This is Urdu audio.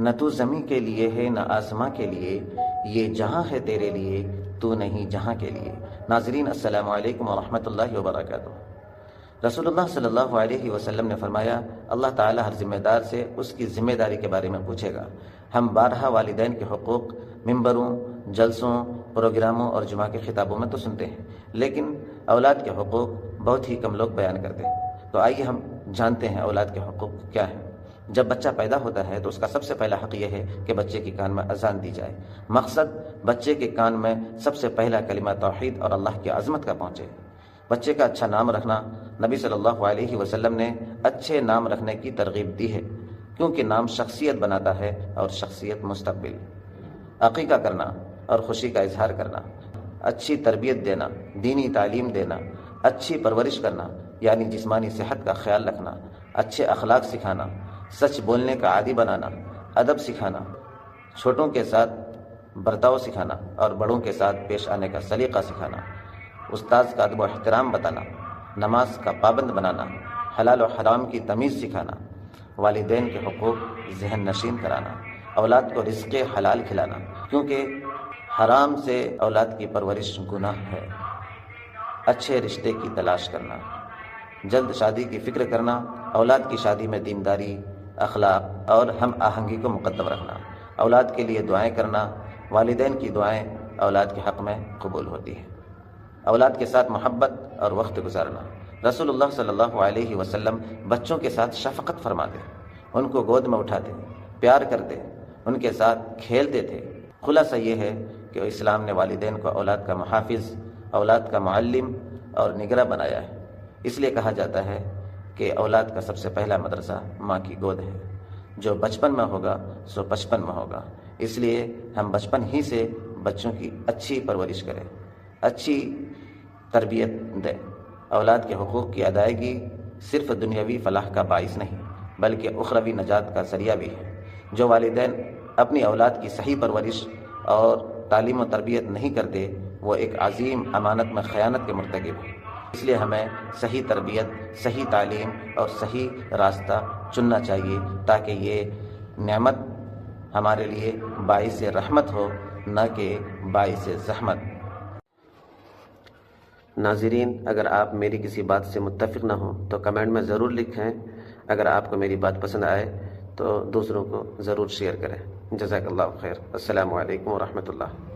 نہ تو زمین کے لیے ہے نہ آسماں کے لیے، یہ جہاں ہے تیرے لیے تو نہیں جہاں کے لیے۔ ناظرین السلام علیکم ورحمۃ اللہ وبرکاتہ۔ رسول اللہ صلی اللہ علیہ وسلم نے فرمایا، اللہ تعالیٰ ہر ذمہ دار سے اس کی ذمہ داری کے بارے میں پوچھے گا۔ ہم بارہا والدین کے حقوق ممبروں، جلسوں، پروگراموں اور جمعہ کے خطابوں میں تو سنتے ہیں، لیکن اولاد کے حقوق بہت ہی کم لوگ بیان کرتے ہیں۔ تو آئیے ہم جانتے ہیں اولاد کے حقوق کیا ہیں۔ جب بچہ پیدا ہوتا ہے تو اس کا سب سے پہلا حق یہ ہے کہ بچے کے کان میں اذان دی جائے۔ مقصد بچے کے کان میں سب سے پہلا کلمہ توحید اور اللہ کی عظمت کا پہنچے۔ بچے کا اچھا نام رکھنا، نبی صلی اللہ علیہ وسلم نے اچھے نام رکھنے کی ترغیب دی ہے، کیونکہ نام شخصیت بناتا ہے اور شخصیت مستقبل۔ عقیقہ کرنا اور خوشی کا اظہار کرنا، اچھی تربیت دینا، دینی تعلیم دینا، اچھی پرورش کرنا یعنی جسمانی صحت کا خیال رکھنا، اچھے اخلاق سکھانا، سچ بولنے کا عادی بنانا، ادب سکھانا، چھوٹوں کے ساتھ برتاؤ سکھانا اور بڑوں کے ساتھ پیش آنے کا سلیقہ سکھانا، استاذ کا ادب و احترام بتانا، نماز کا پابند بنانا، حلال و حرام کی تمیز سکھانا، والدین کے حقوق ذہن نشین کرانا، اولاد کو رزق حلال کھلانا، کیونکہ حرام سے اولاد کی پرورش گناہ ہے، اچھے رشتے کی تلاش کرنا، جلد شادی کی فکر کرنا، اولاد کی شادی میں دینداری، اخلاق اور ہم آہنگی کو مقدم رکھنا، اولاد کے لیے دعائیں کرنا، والدین کی دعائیں اولاد کے حق میں قبول ہوتی ہیں، اولاد کے ساتھ محبت اور وقت گزارنا۔ رسول اللہ صلی اللہ علیہ وسلم بچوں کے ساتھ شفقت فرماتے، ان کو گود میں اٹھاتے، پیار کرتے، ان کے ساتھ کھیلتے تھے۔ خلاصہ یہ ہے کہ اسلام نے والدین کو اولاد کا محافظ، اولاد کا معلم اور نگراں بنایا ہے۔ اس لیے کہا جاتا ہے کہ اولاد کا سب سے پہلا مدرسہ ماں کی گود ہے، جو بچپن میں ہوگا سو بچپن میں ہوگا۔ اس لیے ہم بچپن ہی سے بچوں کی اچھی پرورش کریں، اچھی تربیت دیں۔ اولاد کے حقوق کی ادائیگی صرف دنیاوی فلاح کا باعث نہیں بلکہ اخروی نجات کا ذریعہ بھی ہے۔ جو والدین اپنی اولاد کی صحیح پرورش اور تعلیم و تربیت نہیں کرتے وہ ایک عظیم امانت میں خیانت کے مرتکب ہیں۔ اس لیے ہمیں صحیح تربیت، صحیح تعلیم اور صحیح راستہ چننا چاہیے تاکہ یہ نعمت ہمارے لیے باعث رحمت ہو نہ کہ باعث زحمت۔ ناظرین، اگر آپ میری کسی بات سے متفق نہ ہوں تو کمنٹ میں ضرور لکھیں۔ اگر آپ کو میری بات پسند آئے تو دوسروں کو ضرور شیئر کریں۔ جزاک اللہ خیر۔ السلام علیکم ورحمۃ اللہ۔